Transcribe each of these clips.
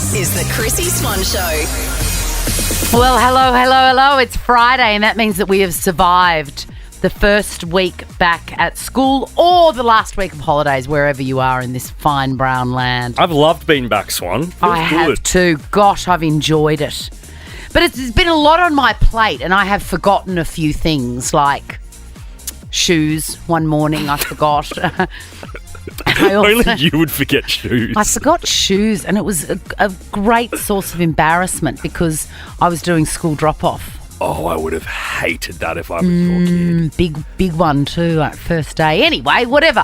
This is the Chrissie Swan Show. Well, hello. It's Friday, and that means that we have survived the first week back at school or the last week of holidays, wherever you are in this fine brown land. I've loved being back, Swan. I have too. Gosh, I've enjoyed it. But it's been a lot on my plate, and I have forgotten a few things, like shoes. One morning I forgot. Only you would forget shoes. I forgot shoes, and it was a great source of embarrassment because I was doing school drop-off. Oh, I would have hated that if I was your kid. Big one too, like first day. Anyway, whatever.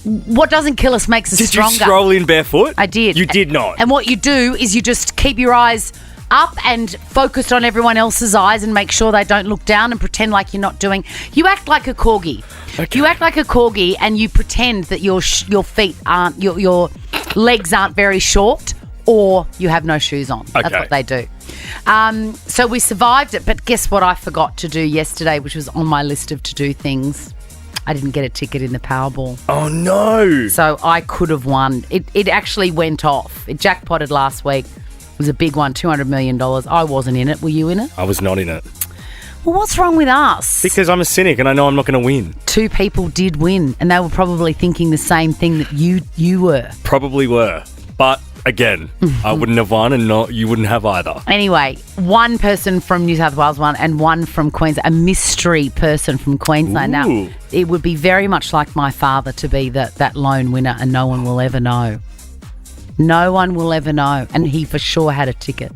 What doesn't kill us makes us stronger. Did you stroll in barefoot? I did. You did not. And what you do is you just keep your eyes up and focused on everyone else's eyes and make sure they don't look down and pretend like you're not doing. You act like a corgi. Okay. You act like a corgi and you pretend that your feet aren't, your legs aren't very short, or you have no shoes on. Okay. That's what they do. So we survived it, but guess what I forgot to do yesterday, which was on my list of to-do things? I didn't get a ticket in the Powerball. Oh, no. So I could have won. It actually went off. It jackpotted last week. It was a big one, $200 million. I wasn't in it. Were you in it? I was not in it. Well, what's wrong with us? Because I'm a cynic and I know I'm not going to win. Two people did win, and they were probably thinking the same thing that you were. Probably were. But again, I wouldn't have won, and you wouldn't have either. Anyway, one person from New South Wales won and one from Queensland, a mystery person from Queensland. Ooh. Now, it would be very much like my father to be that lone winner, and no one will ever know. No one will ever know. And he for sure had a ticket.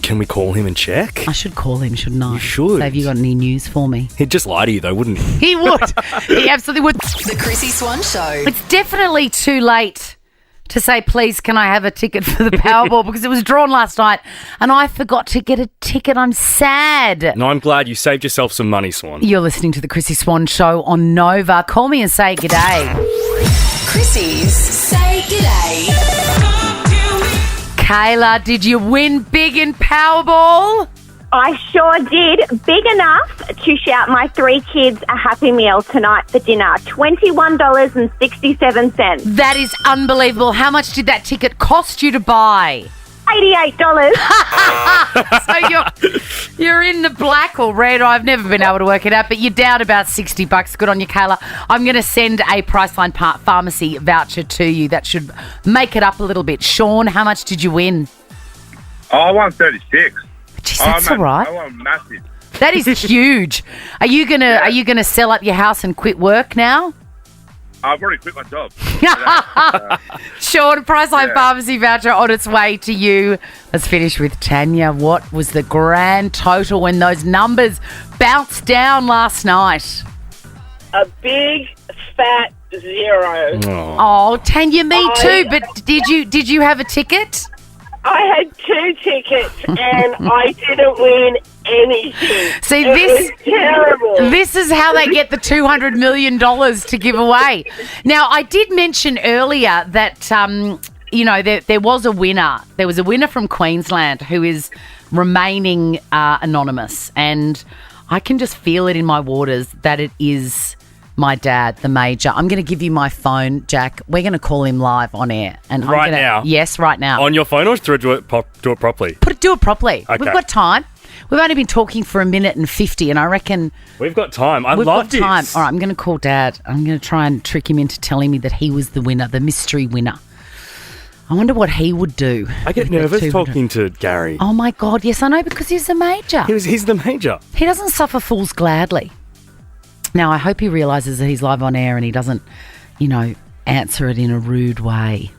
Can we call him and check? I should call him, shouldn't I? You should. So have you got any news for me? He'd just lie to you, though, wouldn't he? He would. He absolutely would. The Chrissie Swan Show. It's definitely too late to say, please, can I have a ticket for the Powerball? Because it was drawn last night and I forgot to get a ticket. I'm sad. No, I'm glad you saved yourself some money, Swan. You're listening to the Chrissie Swan Show on Nova. Call me and say g'day. Chrissie's Say G'day. Kayla, did you win big in Powerball? I sure did. Big enough to shout my 3 kids a Happy Meal tonight for dinner. $21.67. That is unbelievable. How much did that ticket cost you to buy? $88. So you're in the black or red. I've never been able to work it out, but you're down about $60. Good on you, Kayla. I'm going to send a Priceline Pharmacy voucher to you. That should make it up a little bit. Sean, how much did you win? Oh, I won 36. Jeez, that's all right. I won massive. That is huge. Are you gonna sell up your house and quit work now? I've already quit my job. Sean, Priceline Pharmacy voucher on its way to you. Let's finish with Tanya. What was the grand total when those numbers bounced down last night? A big fat 0. Oh, Tanya, me too. But did you have a ticket? I had 2 tickets and I didn't win anything. See, it was terrible. This is how they get the $200 million to give away. Now, I did mention earlier that, there was a winner. There was a winner from Queensland who is remaining anonymous. And I can just feel it in my waters that it is my dad, the Major. I'm going to give you my phone, Jack. We're going to call him live on air. And now? Yes, right now. On your phone, or do it properly? Do it properly. Okay. We've got time. We've only been talking for 1:50, and I reckon we've got time. We've got this. time. All right, I'm going to call Dad. I'm going to try and trick him into telling me that he was the winner, the mystery winner. I wonder what he would do. I get nervous talking to Gary. Oh my God, yes, I know, because he's the Major. He's the Major. He doesn't suffer fools gladly. Now, I hope he realises that he's live on air and he doesn't, answer it in a rude way.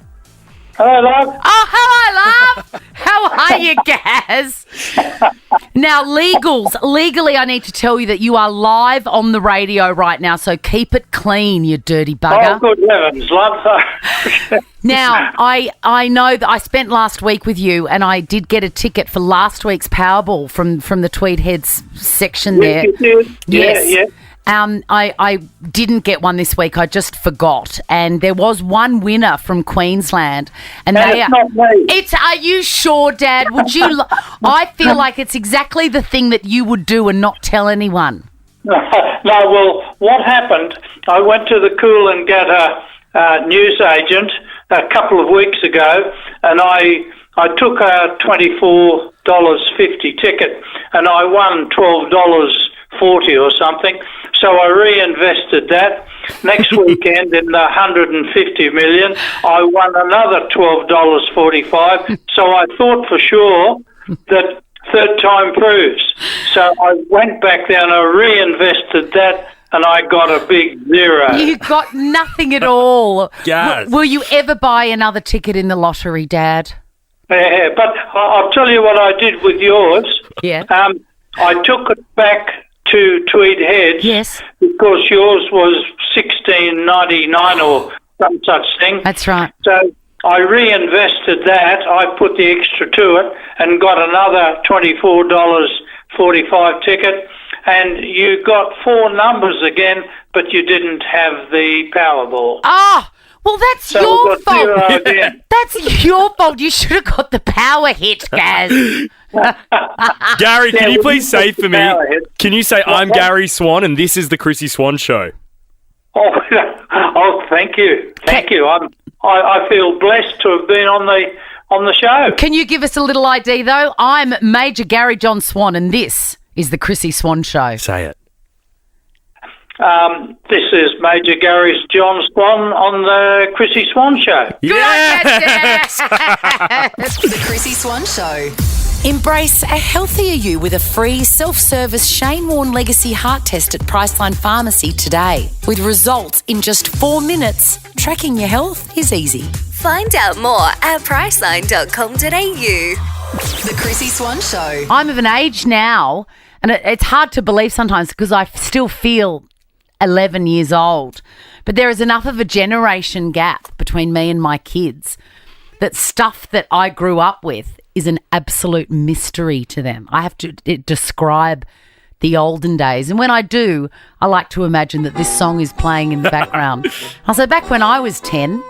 Hello, love. Oh, hello, love. How are you, Gaz? Now, legally, I need to tell you that you are live on the radio right now, so keep it clean, you dirty bugger. Oh, good heavens, love. Now, I know that I spent last week with you and I did get a ticket for last week's Powerball from the Tweed Heads section there. Yes, you did. Yes. Yeah. I didn't get one this week. I just forgot. And there was one winner from Queensland. And it's not me. Are you sure, Dad? Would you? I feel like it's exactly the thing that you would do and not tell anyone. No, well, what happened, I went to the Cool and Gatter newsagent a couple of weeks ago, and I I took a $24.50 ticket and I won $12.40 or something. So I reinvested that. Next weekend in the 150 million, I won another $12.45. So I thought for sure that third time proves. So I went back there and I reinvested that and I got a big zero. You got nothing at all. Yes. Will you ever buy another ticket in the lottery, Dad? Yeah, but I'll tell you what I did with yours. Yeah. I took it back to Tweed Heads. Yes. Because yours was $16.99 or some such thing. That's right. So I reinvested that. I put the extra to it and got another $24.45 ticket. And you got 4 numbers again, but you didn't have the Powerball. Ah, well, that's So your we've got fault. 0 again. That's your fault. You should have got the power hit, Gaz. Gary, can Yeah, you well, please say for me, power hit. can you say, I'm Gary Swan and this is the Chrissie Swan Show? Oh, thank you. Thank you. I feel blessed to have been on the show. Can you give us a little ID, though? I'm Major Gary John Swan, and this is the Chrissie Swan Show. Say it. This is Major Gary's John Swan on the Chrissie Swan Show. Yes! The Chrissie Swan Show. Embrace a healthier you with a free self-service Shane Warne Legacy heart test at Priceline Pharmacy today. With results in just 4 minutes, tracking your health is easy. Find out more at priceline.com.au. The Chrissie Swan Show. I'm of an age now, and it's hard to believe sometimes because I still feel 11 years old. But there is enough of a generation gap between me and my kids that stuff that I grew up with is an absolute mystery to them. I have to describe the olden days. And when I do, I like to imagine that this song is playing in the background. So back when I was 10,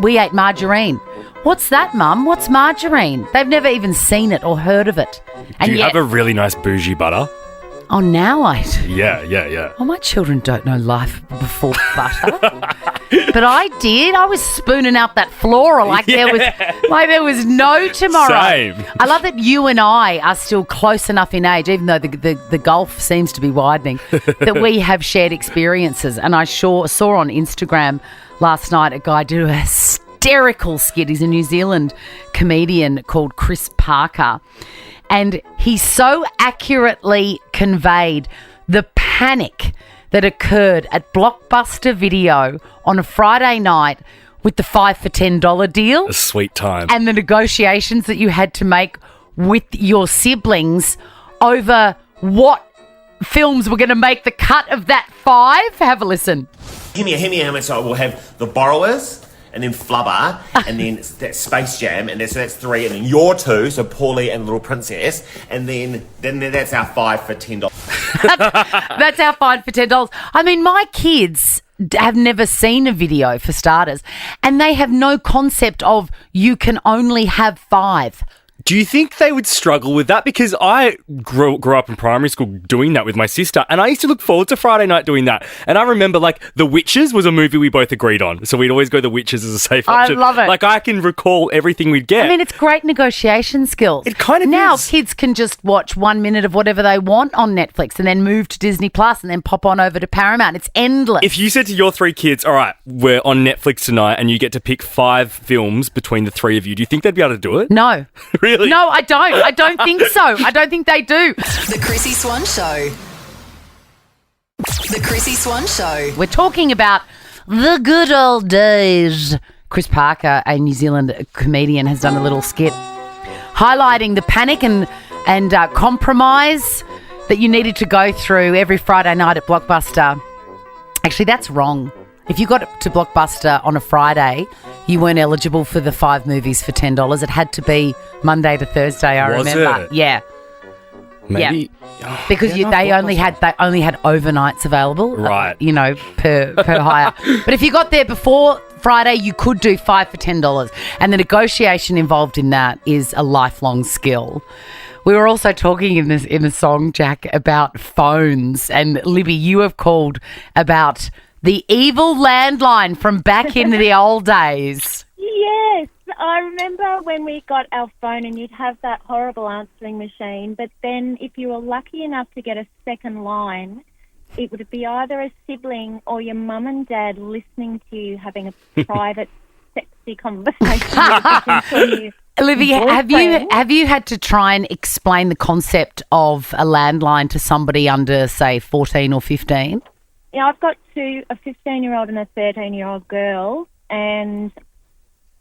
we ate margarine. What's that, Mum? What's margarine? They've never even seen it or heard of it. Do you have a really nice bougie butter? Oh, now I do. Yeah. Oh, my children don't know life before butter. But I did. I was spooning out that flora like there was no tomorrow. Same. I love that you and I are still close enough in age, even though the gulf seems to be widening, that we have shared experiences. And I saw on Instagram last night a guy do a hysterical skit. He's a New Zealand comedian called Chris Parker. And he so accurately conveyed the panic that occurred at Blockbuster Video on a Friday night with the 5 for $10 deal. A sweet time. And the negotiations that you had to make with your siblings over what films were going to make the cut of that 5. Have a listen. Give me how much I will have the Borrowers, and then Flubber, and then that's Space Jam, and that's 3, and then your 2, so Paulie and Little Princess, and then that's our 5 for $10. That's our 5 for $10. I mean, my kids have never seen a video, for starters, and they have no concept of you can only have 5. Do you think they would struggle with that? Because I grew up in primary school doing that with my sister, and I used to look forward to Friday night doing that. And I remember, The Witches was a movie we both agreed on, so we'd always go The Witches as a safe option. I love it. I can recall everything we'd get. I mean, it's great negotiation skills. It kind of now is. Kids can just watch 1 minute of whatever they want on Netflix and then move to Disney Plus and then pop on over to Paramount. It's endless. If you said to your 3 kids, all right, we're on Netflix tonight, and you get to pick 5 films between the 3 of you, do you think they'd be able to do it? No. Really? No, I don't. I don't think so. I don't think they do. The Chrissie Swan Show. The Chrissie Swan Show. We're talking about the good old days. Chris Parker, a New Zealand comedian, has done a little skit highlighting the panic and compromise that you needed to go through every Friday night at Blockbuster. Actually, that's wrong. If you got to Blockbuster on a Friday, you weren't eligible for the 5 movies for $10. It had to be Monday to Thursday, I Was remember. it? Yeah. Maybe. Yeah. Because they only had overnights available. Right. Per hire. But if you got there before Friday, you could do 5 for $10. And the negotiation involved in that is a lifelong skill. We were also talking in the song, Jack, about phones. And Libby, you have called about The evil landline from back in the old days. Yes, I remember when we got our phone and you'd have that horrible answering machine, but then if you were lucky enough to get a second line, it would be either a sibling or your mum and dad listening to you having a private, sexy conversation. Olivia, have you had to try and explain the concept of a landline to somebody under, say, 14 or 15? Yeah, I've got a 15-year-old and a 13-year-old girl, and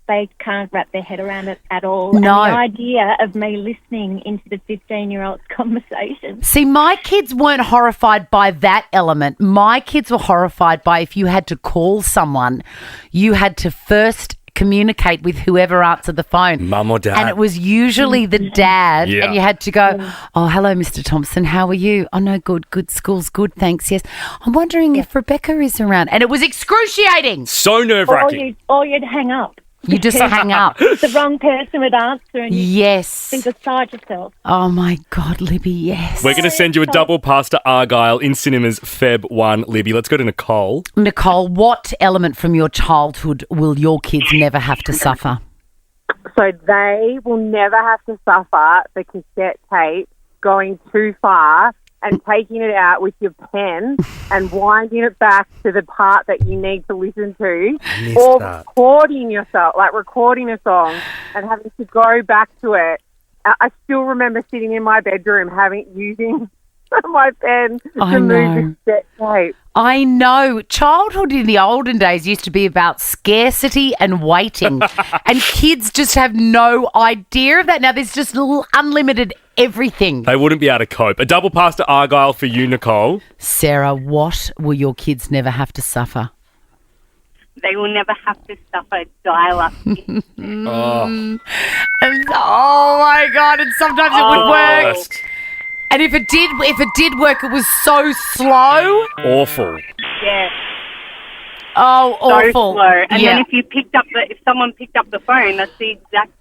they can't wrap their head around it at all. No. And the idea of me listening into the 15-year-old's conversation. See, my kids weren't horrified by that element. My kids were horrified by if you had to call someone, you had to first communicate with whoever answered the phone. Mum or dad. And it was usually the dad. Yeah. And you had to go, oh, hello, Mr. Thompson. How are you? Oh, no, good. School's good. Thanks. Yes. I'm wondering if Rebecca is around. And it was excruciating. So nerve-wracking. Or you'd hang up. You just hang up. The wrong person would answer and you'd Yes. be beside yourself. Oh, my God, Libby, yes. We're going to send you a double pass to Argyle in cinemas Feb 1, Libby. Let's go to Nicole. Nicole, what element from your childhood will your kids never have to suffer? So they will never have to suffer the cassette tape going too far and taking it out with your pen and winding it back to the part that you need to listen to, or recording a song and having to go back to it. I still remember sitting in my bedroom using my pen to move the cassette tape. I know. Childhood in the olden days used to be about scarcity and waiting, and kids just have no idea of that. Now there's just unlimited everything. They wouldn't be able to cope. A double pass to Argyle for you, Nicole. Sarah, what will your kids never have to suffer? They will never have to suffer dial-up. And, oh my God! And sometimes it would work. And if it did work, it was so slow. Awful. Yeah. Oh, so awful. Slow. And then if someone picked up the phone, that's the exact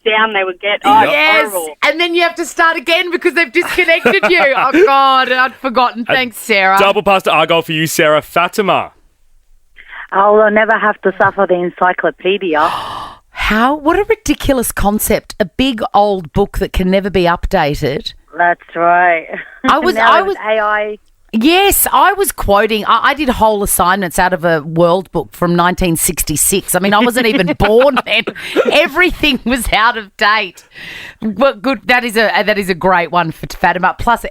sound they would get. Oh, yes. horrible. And then you have to start again because they've disconnected you. Oh, God, I'd forgotten. Thanks, Sarah. Double pass to Argyle for you, Sarah. Fatima. I'll never have to suffer the encyclopedia. How? What a ridiculous concept. A big old book that can never be updated. That's right. I was AI. Yes, I was quoting. I did whole assignments out of a world book from 1966. I mean, I wasn't even born then. Everything was out of date. But good, that is a great one for Fatima. Plus,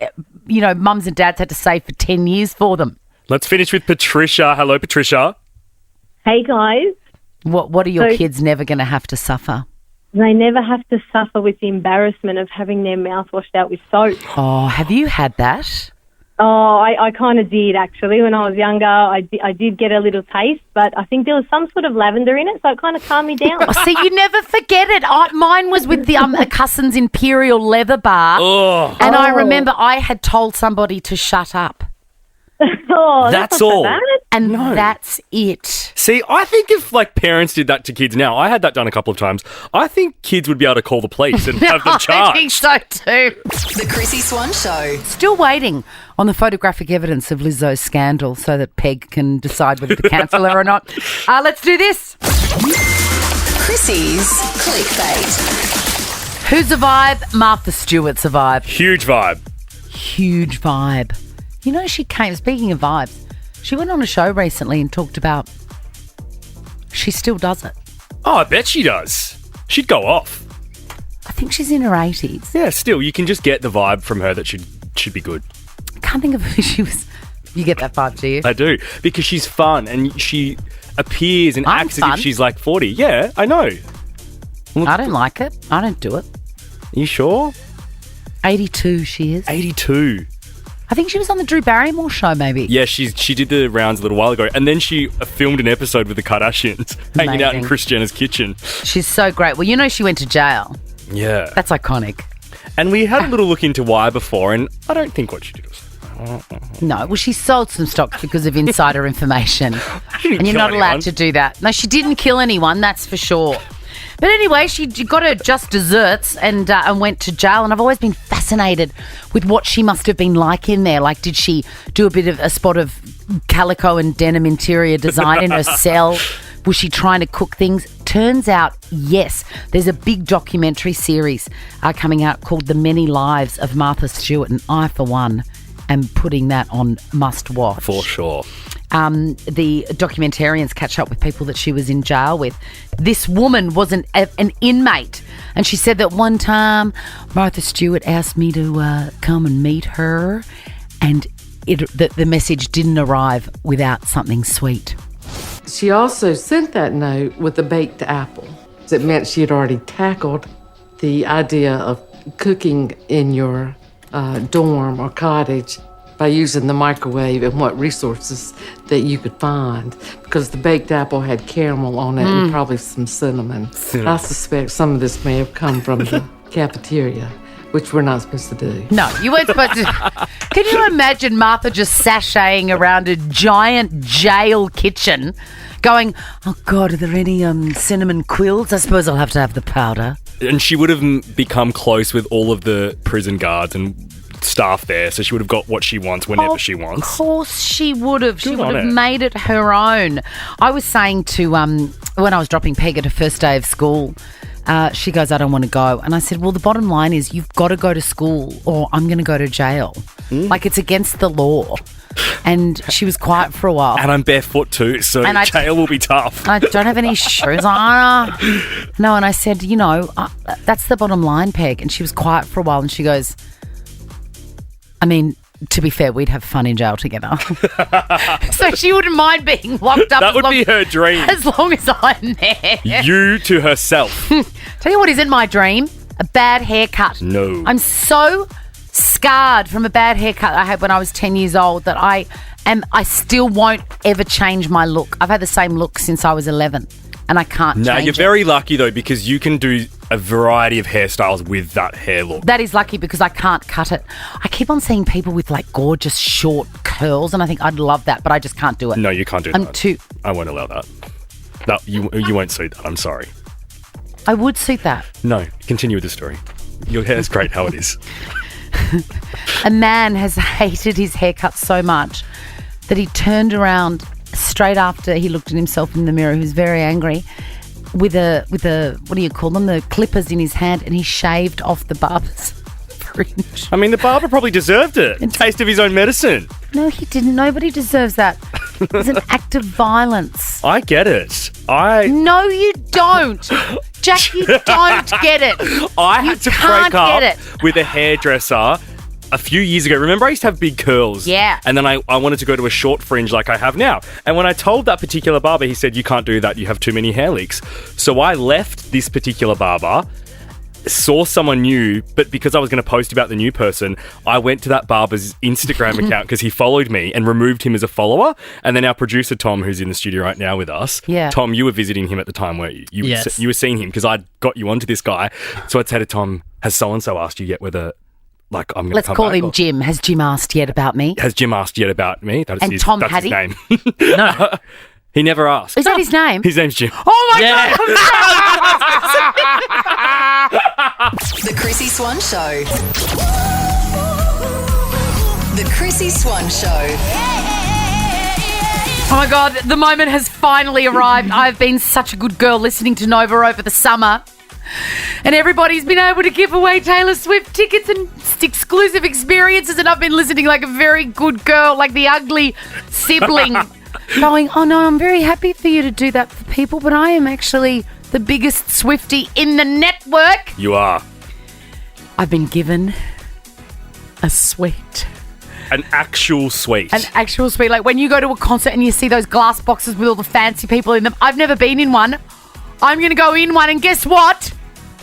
you know, mums and dads had to save for 10 years for them. Let's finish with Patricia. Hello, Patricia. Hey, guys. What are your kids never going to have to suffer? They never have to suffer with the embarrassment of having their mouth washed out with soap. Oh, have you had that? Oh, I kind of did, actually. When I was younger, I did get a little taste, but I think there was some sort of lavender in it, so it kind of calmed me down. Oh, see, you never forget it. Mine was with the Cusson's Imperial Leather Bar, and I remember I had told somebody to shut up. That's all. And that's it. See, I think if parents did that to kids now, I had that done a couple of times, I think kids would be able to call the police and have them charged. I think so too. The Chrissie Swan Show. Still waiting on the photographic evidence of Lizzo's scandal so that Peg can decide whether to cancel her or not. Let's do this. Chrissie's Clickbait. Who's a vibe? Martha Stewart's a vibe. Huge vibe. Huge vibe. You know, speaking of vibes, she went on a show recently and talked about she still does it. Oh, I bet she does. She'd go off. I think she's in her 80s. Yeah, still, you can just get the vibe from her that should be good. I can't think of who she was. You get that vibe, do you? I do, because she's fun and she appears and acts as if she's 40. Yeah, I know. I don't like it. I don't do it. Are you sure? 82 she is. 82. I think she was on the Drew Barrymore show, maybe. Yeah, she did the rounds a little while ago, and then she filmed an episode with the Kardashians, hanging out in Kris Jenner's kitchen. She's so great. Well, you know she went to jail. Yeah. That's iconic. And we had a little look into why before, and I don't think what she did was... No, well, she sold some stocks because of insider information. And you're not allowed to do that. No, she didn't kill anyone, that's for sure. But anyway, she got her just desserts and went to jail. And I've always been fascinated with what she must have been like in there. Like, did she do a spot of calico and denim interior design in her cell? Was she trying to cook things? Turns out, yes. There's a big documentary series coming out called The Many Lives of Martha Stewart, and I, for one, am putting that on must watch. For sure. The documentarians catch up with people that she was in jail with. This woman was an inmate, and she said that one time Martha Stewart asked me to come and meet her, and the message didn't arrive without something sweet. She also sent that note with a baked apple. It meant she had already tackled the idea of cooking in your dorm or cottage by using the microwave and what resources that you could find, because the baked apple had caramel on it and probably some cinnamon. I suspect some of this may have come from the cafeteria, which we're not supposed to do. No, you weren't supposed to. Can you imagine Martha just sashaying around a giant jail kitchen going, oh, God, are there any cinnamon quills? I suppose I'll have to have the powder. And she would have become close with all of the prison guards and staff there, so she would have got what she wants whenever she wants. Of course she would have. She Good would on have her. made it her own. I was saying to, when I was dropping Peg at her first day of school, she goes, I don't want to go. And I said, well, the bottom line is you've got to go to school or I'm going to go to jail. Like, it's against the law. And she was quiet for a while. And I'm barefoot too, so jail will be tough. I don't have any shoes on. No, and I said, that's the bottom line, Peg. And she was quiet for a while and she goes, I mean, to be fair, we'd have fun in jail together. So she wouldn't mind being locked up. That would be her dream. As long as I'm there. You to herself. Tell you what isn't my dream? A bad haircut. No. I'm so scarred from a bad haircut I had when I was 10 years old that I still won't ever change my look. I've had the same look since I was 11 and I can't change it. No, you're very lucky though, because you can do a variety of hairstyles with that hair look. That is lucky because I can't cut it. I keep on seeing people with like gorgeous short curls and I think I'd love that, but I just can't do it. No, you can't do that. I won't allow that. No, you won't suit that. I'm sorry. I would suit that. No, continue with the story. Your hair's great how it is. A man has hated his haircut so much that he turned around straight after he looked at himself in the mirror. He was very angry with a what do you call them? The clippers in his hand, and he shaved off the barber's fringe. I mean, the barber probably deserved it. Taste of his own medicine. No, he didn't. Nobody deserves that. It's an act of violence. I get it. No, you don't. Jack, you don't get it. I had to break up with a hairdresser a few years ago. Remember, I used to have big curls. Yeah. And then I wanted to go to a short fringe like I have now. And when I told that particular barber, he said, you can't do that. You have too many hair leaks. So I left this particular barber, saw someone new, but because I was going to post about the new person, I went to that barber's Instagram account because he followed me and removed him as a follower. And then our producer, Tom, who's in the studio right now with us. Yeah. Tom, you were visiting him at the time, weren't you? Yes. You were seeing him because I'd got you onto this guy. So I'd say to Tom, has so-and-so asked you yet whether... Like, I'm going to Let's call him Jim. Has Jim asked yet about me? Has Jim asked yet about me? That's and his, Tom that's had his he? name. No. He never asked. Is that his name? His name's Jim. Oh, my God. The Chrissie Swan Show. The Chrissie Swan Show. Oh, my God. The moment has finally arrived. I've been such a good girl listening to Nova over the summer. And everybody's been able to give away Taylor Swift tickets and exclusive experiences, and I've been listening like a very good girl, like the ugly sibling, going, oh no, I'm very happy for you to do that for people, but I am actually the biggest Swiftie in the network. You are. I've been given a suite. An actual suite. An actual suite. Like when you go to a concert and you see those glass boxes with all the fancy people in them. I've never been in one. I'm going to go in one, and guess what?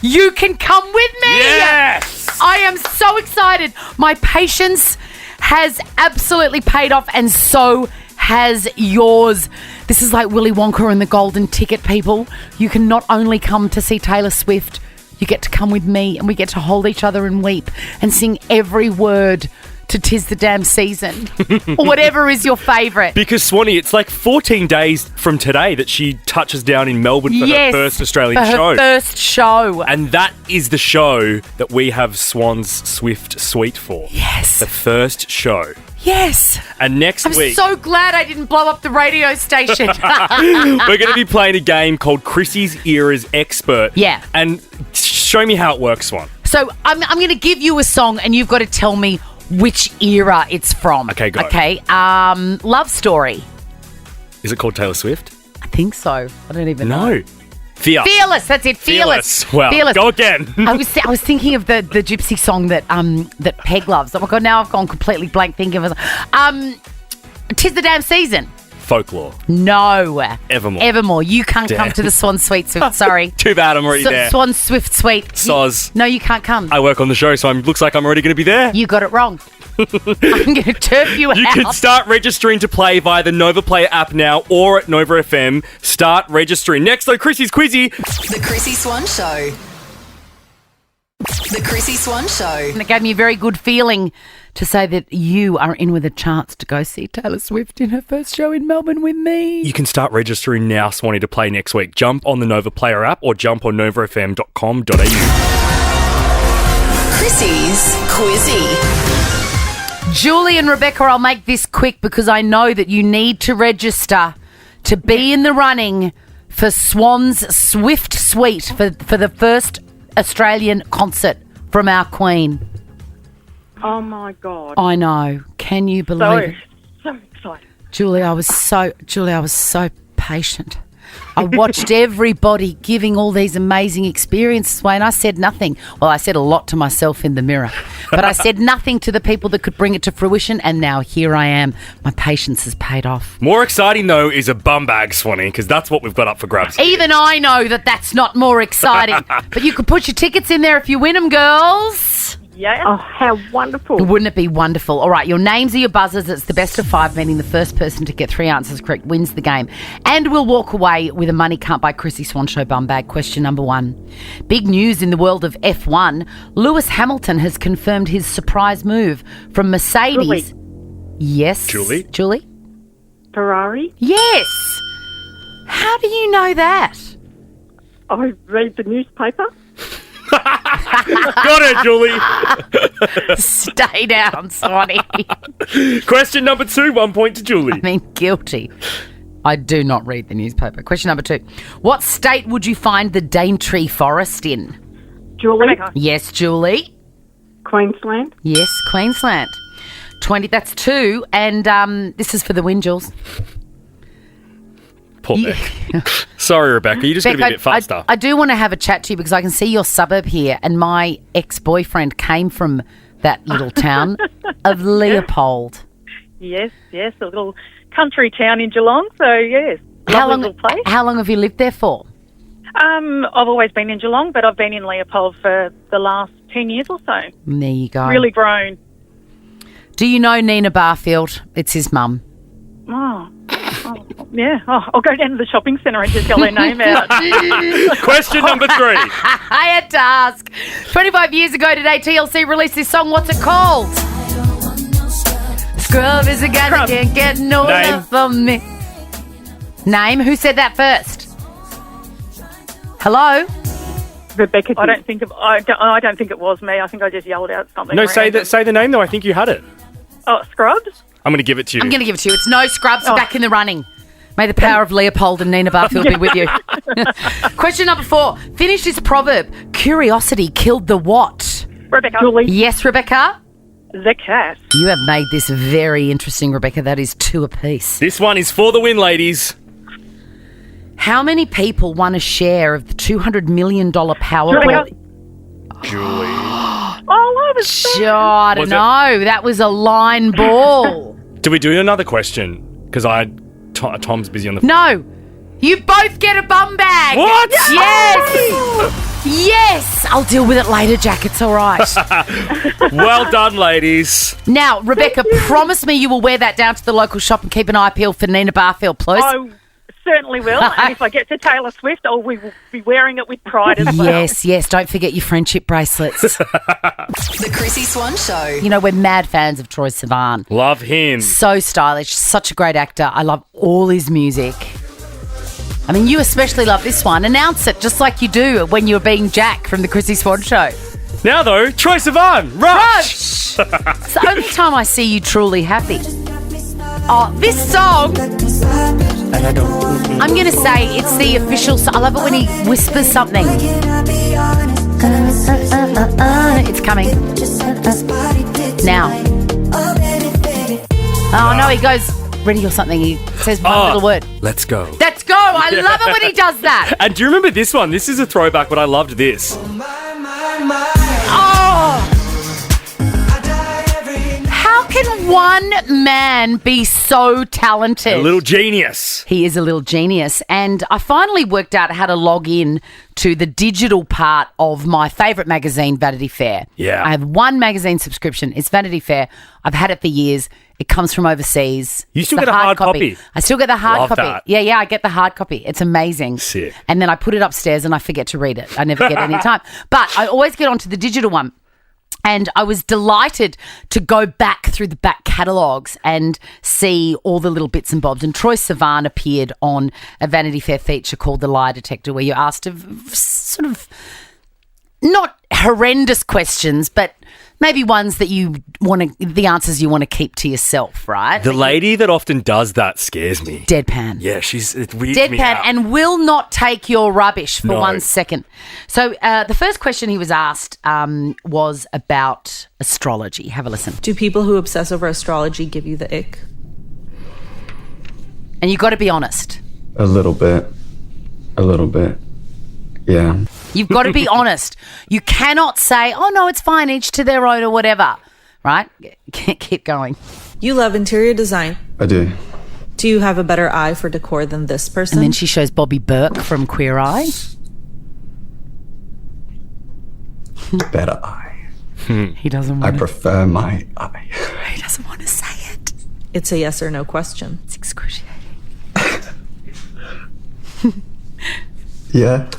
You can come with me. Yes! I am so excited. My patience has absolutely paid off, and so has yours. This is like Willy Wonka and the Golden Ticket, people. You can not only come to see Taylor Swift, you get to come with me, and we get to hold each other and weep and sing every word to 'Tis the Damn Season? Or whatever is your favourite. Because, Swanee, it's like 14 days from today that she touches down in Melbourne for her first Australian show. First show. And that is the show that we have Swan's Swift Suite for. Yes. The first show. Yes. And next I'm week... so glad I didn't blow up the radio station. we're going to be playing a game called Chrissie's Era's Expert. Yeah. And show me how it works, Swan. So I'm going to give you a song and you've got to tell me which era it's from. Okay, go. Okay. Love Story. Is it called Taylor Swift? I think so. I don't even know. No. Fearless. That's it. Fearless. Well, Fearless. go again. I was thinking of the gypsy song that Peg loves. Oh my God, now I've gone completely blank thinking of it. 'Tis the Damn Season. Folklore. No. Evermore. You can't come to the Swan Suite. Sorry. Too bad, I'm already there. Swan Swift Suite. Soz. No, you can't come. I work on the show, so it looks like I'm already going to be there. You got it wrong. I'm going to turf you out. You can start registering to play via the Nova Player app now or at Nova FM. Start registering. Next, though, Chrissy's Quizzy. The Chrissy Swan Show. The Chrissy Swan Show. And it gave me a very good feeling to say that you are in with a chance to go see Taylor Swift in her first show in Melbourne with me. You can start registering now, Swanee, to play next week. Jump on the Nova Player app or jump on novafm.com.au. Chrissy's Quizzy. Julie and Rebecca, I'll make this quick because I know that you need to register to be in the running for Swan's Swift Suite for the first Australian concert from our Queen. Oh, my God. I know. Can you believe it? So excited. Julie, I was so patient. I watched everybody giving all these amazing experiences away, and I said nothing. Well, I said a lot to myself in the mirror, but I said nothing to the people that could bring it to fruition, and now here I am. My patience has paid off. More exciting, though, is a bum bag, Swanee, because that's what we've got up for grabs. Even I know that that's not more exciting, but you could put your tickets in there if you win them, girls. Yeah. Oh, how wonderful. Wouldn't it be wonderful? All right, your names are your buzzers. It's the best of 5, meaning the first person to get 3 answers correct wins the game. And we'll walk away with a Money Can't Buy Chrissy Swan Show bum bag. Question number 1. Big news in the world of F1. Lewis Hamilton has confirmed his surprise move from Mercedes. Yes. Julie? Ferrari? Yes. How do you know that? I read the newspaper. Got it, Julie. Stay down, Swanee. Question number 2, 1 point to Julie. I mean, guilty. I do not read the newspaper. Question number 2. What state would you find the Daintree Forest in? Julie? Rebecca. Yes, Julie. Queensland? Yes, Queensland. 20, that's 2. And this is for the win, Jules. Poor Beck. Sorry, Rebecca. You just got to be a bit faster. I do want to have a chat to you because I can see your suburb here, and my ex-boyfriend came from that little town of Leopold. Yes, a little country town in Geelong. So yes, lovely little place. How long have you lived there for? I've always been in Geelong, but I've been in Leopold for the last 10 years or so. There you go. Really grown. Do you know Nina Barfield? It's his mum. Oh, yeah. Oh, I'll go down to the shopping centre and just yell her name out. Question number 3. I had to ask. 25 years ago today, TLC released this song. What's it called? Scrub is a guy that can't get no love from me. Name? Who said that first? Hello? Rebecca. I don't think it was me. I think I just yelled out something. No, say the name though. I think you had it. Oh, Scrubs? I'm going to give it to you. I'm going to give it to you. It's no Scrubs. Back in the running. May the power of Leopold and Nina Barfield be with you. Question number 4. Finish this proverb. Curiosity killed the what? Rebecca. Julie. Yes, Rebecca. The cat. You have made this very interesting, Rebecca. That is 2 apiece. This one is for the win, ladies. How many people won a share of the $200 million Powerball? Julie. Oh, I was sure. I don't know. That was a line ball. Do we do another question? Because Tom's busy on the phone. No. You both get a bum bag. What? Yes. Yes. I'll deal with it later, Jack. It's all right. Well done, ladies. Now, Rebecca, promise me you will wear that down to the local shop and keep an eye peeled for Nina Barfield, please. certainly will. And if I get to Taylor Swift, I will be wearing it with pride as well. Yes. Don't forget your friendship bracelets. The Chrissie Swan Show. You know, we're mad fans of Troye Sivan. Love him. So stylish, such a great actor. I love all his music. I mean, you especially love this one. Announce it just like you do when you're being Jack from the Chrissie Swan Show. Now, though, Troye Sivan, Rush! It's the only time I see you truly happy. Oh, this song, I'm going to say it's the official song. I love it when he whispers something. It's coming. Now. Oh, no, he goes, ready or something. He says one little word. Let's go. Let's go. I love it when he does that. And do you remember this one? This is a throwback, but I loved this. Oh! How can one man be so talented? A little genius. He is a little genius. And I finally worked out how to log in to the digital part of my favourite magazine, Vanity Fair. Yeah. I have one magazine subscription. It's Vanity Fair. I've had it for years. It comes from overseas. You still get a hard copy. I still get the hard Love copy. that. Yeah, I get the hard copy. It's amazing. Sick. And then I put it upstairs and I forget to read it. I never get any time. But I always get onto the digital one. And I was delighted to go back through the back catalogues and see all the little bits and bobs. And Troye Sivan appeared on a Vanity Fair feature called The Lie Detector, where you're asked sort of not horrendous questions, but maybe ones that you want to, the answers you want to keep to yourself, right? The lady that often does that scares me. Deadpan. Yeah, it weirds me Deadpan out. and will not take your rubbish for No. 1 second. So the first question he was asked was about astrology. Have a listen. Do people who obsess over astrology give you the ick? And you got to be honest. A little bit. Yeah. You've got to be honest. You cannot say, oh, no, it's fine, each to their own or whatever, right? Keep going. You love interior design. I do. Do you have a better eye for decor than this person? And then she shows Bobby Burke from Queer Eye. Better eye. He doesn't I want prefer my eye. He doesn't want to say it. It's a yes or no question. It's excruciating. Yeah.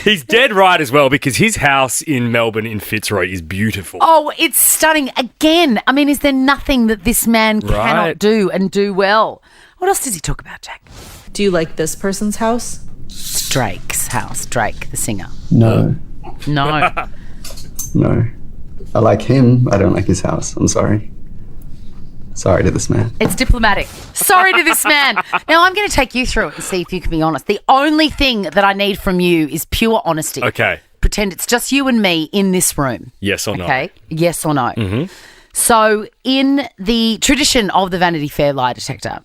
He's dead right as well, because his house in Melbourne in Fitzroy is beautiful. Oh, it's stunning. Again, I mean, is there nothing that this man cannot do and do well? What else does he talk about, Jack? Do you like this person's house? It's Drake's house. Drake, the singer. No. No. No. I like him. I don't like his house. I'm sorry. Sorry to this man. It's diplomatic. Sorry to this man. Now, I'm going to take you through it and see if you can be honest. The only thing that I need from you is pure honesty. Okay. Pretend it's just you and me in this room. Yes or no? Okay. Yes or no. Mm-hmm. So, in the tradition of the Vanity Fair lie detector,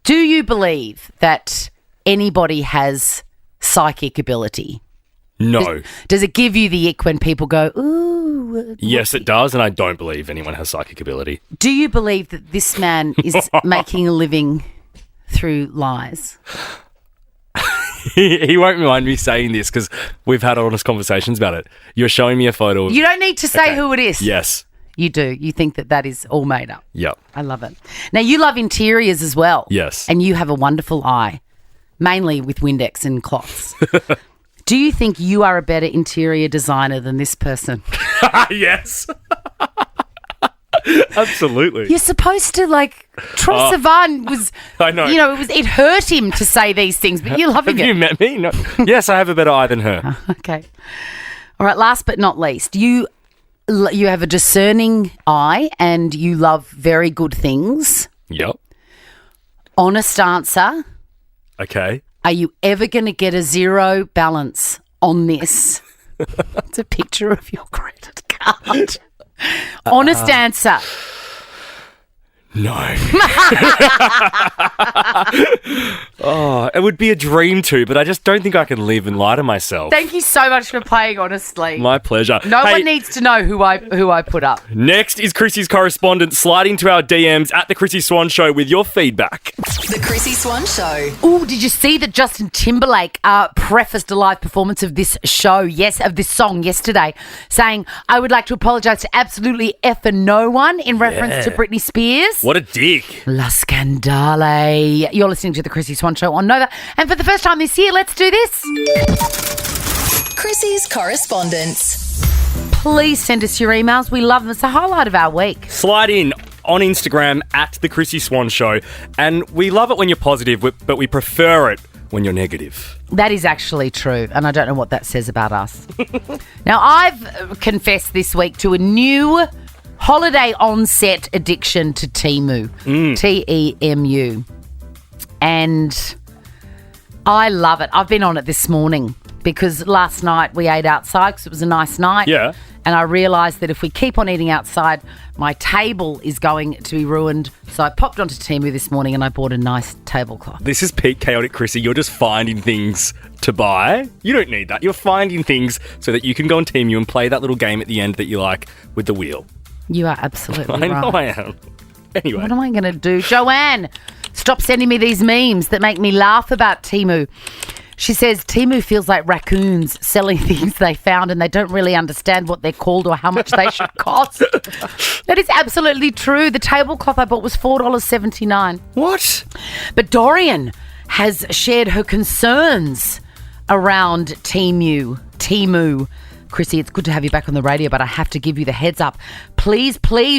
do you believe that anybody has psychic ability? No. Does it give you the ick when people go, ooh? Yes, it does, and I don't believe anyone has psychic ability. Do you believe that this man is making a living through lies? He won't mind me saying this because we've had honest conversations about it. You're showing me a photo of... You don't need to say who it is. Yes. You do. You think that is all made up. Yep. I love it. Now, you love interiors as well. Yes. And you have a wonderful eye, mainly with Windex and cloths. Do you think you are a better interior designer than this person? Yes. Absolutely. You're supposed to, Troye Sivan was, I know. It hurt him to say these things, but you're loving Have it. you met me? No. Yes, I have a better eye than her. Okay. All right, last but not least, you have a discerning eye and you love very good things. Yep. Honest answer. Okay. Are you ever going to get a zero balance on this? It's a picture of your credit card. Honest answer. No. Oh, it would be a dream to, but I just don't think I can live and lie to myself. Thank you so much for playing honestly. My pleasure. No one needs to know who I put up. Next is Chrissie's Correspondence. Slide into our DMs at The Chrissy Swan Show with your feedback. The Chrissy Swan Show. Oh, did you see that Justin Timberlake prefaced a live performance of this show, of this song yesterday, saying, I would like to apologise to absolutely effing no one in reference to Britney Spears. What a dick. La Scandale. You're listening to The Chrissy Swan Show on Nova. And for the first time this year, let's do this. Chrissy's Correspondence. Please send us your emails. We love them. It's the highlight of our week. Slide in on Instagram at The Chrissy Swan Show. And we love it when you're positive, but we prefer it when you're negative. That is actually true, and I don't know what that says about us. Now, I've confessed this week to a new holiday onset addiction to Temu. Temu. And I love it. I've been on it this morning because last night we ate outside because it was a nice night. Yeah. And I realised that if we keep on eating outside, my table is going to be ruined. So I popped onto Temu this morning and I bought a nice tablecloth. This is peak chaotic, Chrissy. You're just finding things to buy. You don't need that. You're finding things so that you can go on Temu and play that little game at the end that you like with the wheel. You are absolutely right. I know I am. Anyway. What am I going to do? Joanne, stop sending me these memes that make me laugh about Temu. She says Temu feels like raccoons selling things they found and they don't really understand what they're called or how much they should cost. That is absolutely true. The tablecloth I bought was $4.79. What? But Dorian has shared her concerns around Temu. Chrissy, it's good to have you back on the radio, but I have to give you the heads up. Please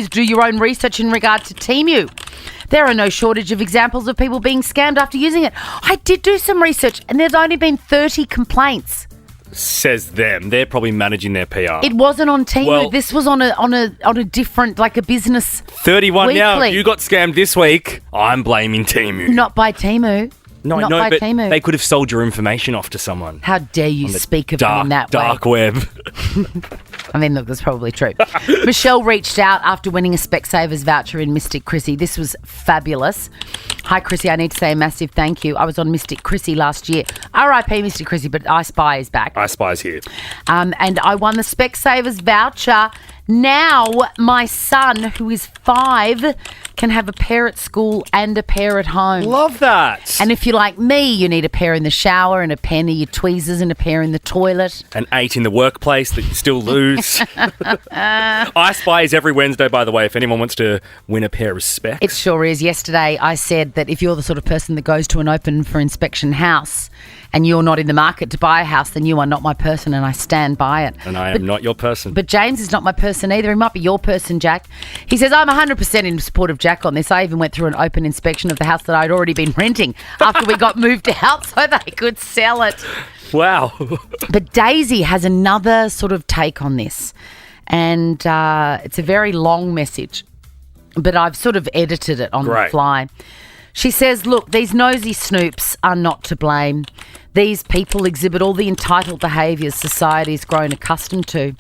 do your own research in regard to Temu. There are no shortage of examples of people being scammed after using it. I did do some research, and there's only been 30 complaints. Says them. They're probably managing their PR. It wasn't on Temu. Well, this was on a different, like a business 31 weekly. now. You got scammed this week. I'm blaming Temu. Not by Temu. Not by but Temu. They could have sold your information off to someone. How dare you speak of them in that way? Dark web. I mean, look, that's probably true. Michelle reached out after winning a Specsavers voucher in Mystic Chrissy. This was fabulous. Hi, Chrissy. I need to say a massive thank you. I was on Mystic Chrissy last year. R.I.P. Mystic Chrissy, but I Spy is back. I Spy's here. And I won the Specsavers voucher. Now my son, who is 5, can have a pair at school and a pair at home. Love that. And if you're like me, you need a pair in the shower and a pair of your tweezers and a pair in the toilet. And 8 in the workplace that you still lose. I Spy is every Wednesday, by the way, if anyone wants to win a pair of specs. It sure is. Yesterday I said that if you're the sort of person that goes to an open for inspection house and you're not in the market to buy a house, then you are not my person, and I stand by it. And I am not your person. But James is not my person either. He might be your person, Jack. He says, I'm 100% in support of Jack on this. I even went through an open inspection of the house that I'd already been renting after we got moved out so they could sell it. Wow. But Daisy has another sort of take on this, and it's a very long message, but I've sort of edited it on the fly. She says, look, these nosy snoops are not to blame. These people exhibit all the entitled behaviours society's grown accustomed to.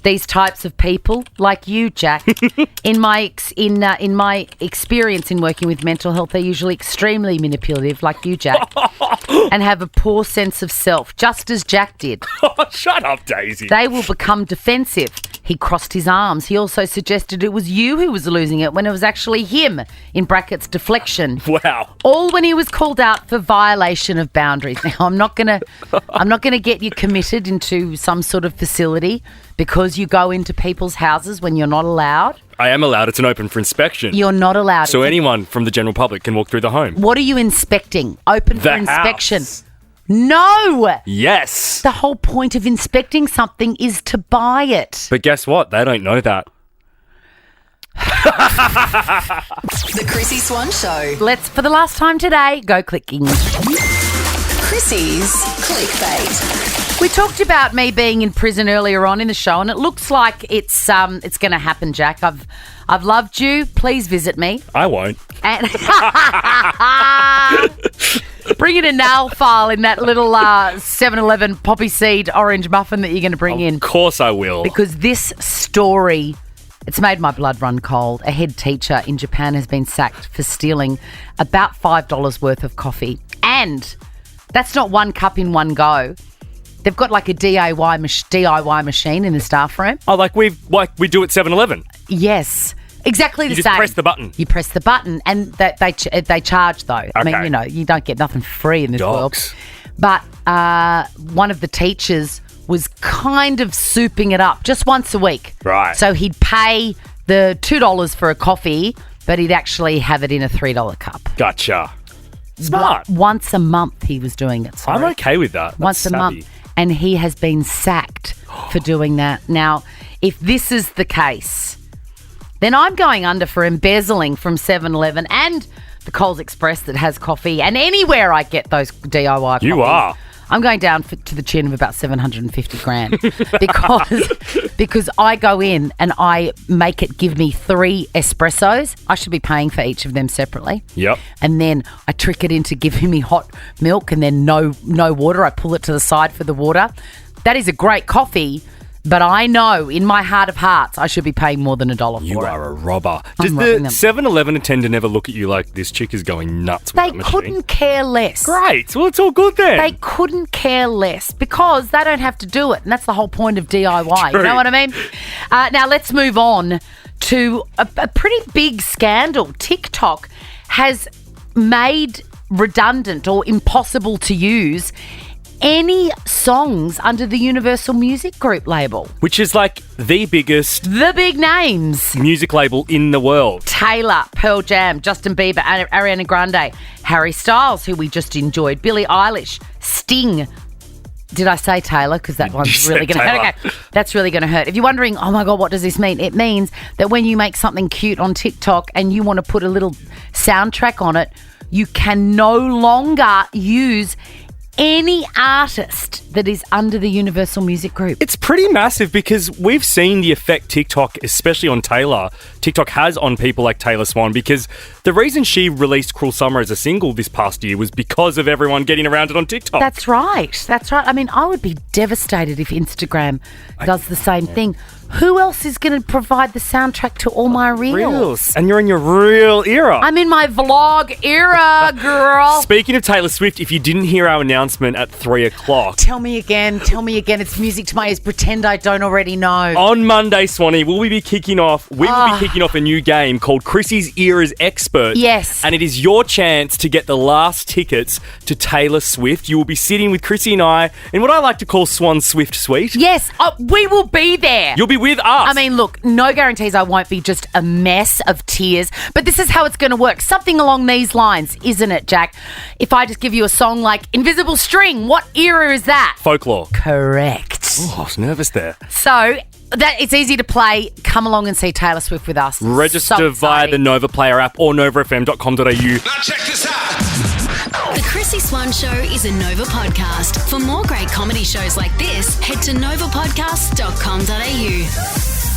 These types of people, like you, Jack, in my experience in working with mental health, they're usually extremely manipulative, like you, Jack, and have a poor sense of self, just as Jack did. Shut up, Daisy. They will become defensive. He crossed his arms. He also suggested it was you who was losing it when it was actually him, in brackets, deflection. Wow. All when he was called out for violation of boundaries. Now, I'm not gonna get you committed into some sort of facility because you go into people's houses when you're not allowed. I am allowed. It's an open for inspection. You're not allowed. So anyone from the general public can walk through the home. What are you inspecting? Open for inspection. House. No. Yes. The whole point of inspecting something is to buy it. But guess what? They don't know that. The Chrissy Swan Show. Let's, for the last time today, go clicking. Chrissy's Clickbait. We talked about me being in prison earlier on in the show, and it looks like it's going to happen, Jack. I've loved you. Please visit me. I won't. And bring in a nail file in that little 7-Eleven poppy seed orange muffin that you're going to bring in. Of course I will. Because this story, it's made my blood run cold. A head teacher in Japan has been sacked for stealing about $5 worth of coffee And that's not one cup in one go. They've got like a DIY machine in the staff room. Oh, like we do at 7-Eleven. Yes. Exactly the You same. just press the button. You press the button, and they charge though. I mean, Okay. you don't get nothing free in this world. Dogs. But one of the teachers was kind of souping it up just once a week. Right. So he'd pay the $2 for a coffee, but he'd actually have it in a $3 cup. Gotcha. Smart. Once a month he was doing it. Sorry. I'm okay with that. That's Once a savvy. month. And he has been sacked for doing that. Now, if this is the case, then I'm going under for embezzling from 7-Eleven and the Coles Express that has coffee and anywhere I get those DIY coffees. You are. I'm going down to the tune of about 750 grand because I go in and I make it give me 3 espressos. I should be paying for each of them separately. Yep. And then I trick it into giving me hot milk and then no water. I pull it to the side for the water. That is a great coffee, but I know in my heart of hearts I should be paying more than $1 for it. You are a robber. I'm Does robbing the them. 7-Eleven attendant never look at you like this chick is going nuts with They that machine? couldn't care less. Great. Well, it's all good then. They couldn't care less because they don't have to do it. And that's the whole point of DIY. True. You know what I mean? Now, let's move on to a pretty big scandal. TikTok has made redundant or impossible to use any songs under the Universal Music Group label. Which is like the biggest The big names. music label in the world. Taylor, Pearl Jam, Justin Bieber, Ariana Grande, Harry Styles, who we just enjoyed, Billie Eilish, Sting. Did I say Taylor? Because that one's really going to hurt. Okay, that's really going to hurt. If you're wondering, oh my God, what does this mean? It means that when you make something cute on TikTok and you want to put a little soundtrack on it, you can no longer use any artist that is under the Universal Music Group. It's pretty massive because we've seen the effect TikTok, especially on TikTok has on people like Taylor Swan, because the reason she released Cruel Summer as a single this past year was because of everyone getting around it on TikTok. That's right. That's right. I mean, I would be devastated if Instagram does the same thing. Who else is going to provide the soundtrack to all my reels? And you're in your real era. I'm in my vlog era, girl. Speaking of Taylor Swift, if you didn't hear our announcement at 3 o'clock. Tell me again. It's music to my ears. Pretend I don't already know. On Monday, Swanee, we will be kicking off a new game called Chrissie's Era's Expert. Yes. And it is your chance to get the last tickets to Taylor Swift. You will be sitting with Chrissy and I in what I like to call Swan Swift Suite. Yes, we will be there. You'll be with us. I mean, look, no guarantees I won't be just a mess of tears, but this is how it's going to work. Something along these lines, isn't it, Jack? If I just give you a song like Invisible String, what era is that? Folklore. Correct. Oh, I was nervous there. So that it's easy to play. Come along and see Taylor Swift with us. Register So via the Nova Player app or novafm.com.au. Now check this out. The Chrissy Swan Show is a Nova podcast. For more great comedy shows like this, head to novapodcast.com.au.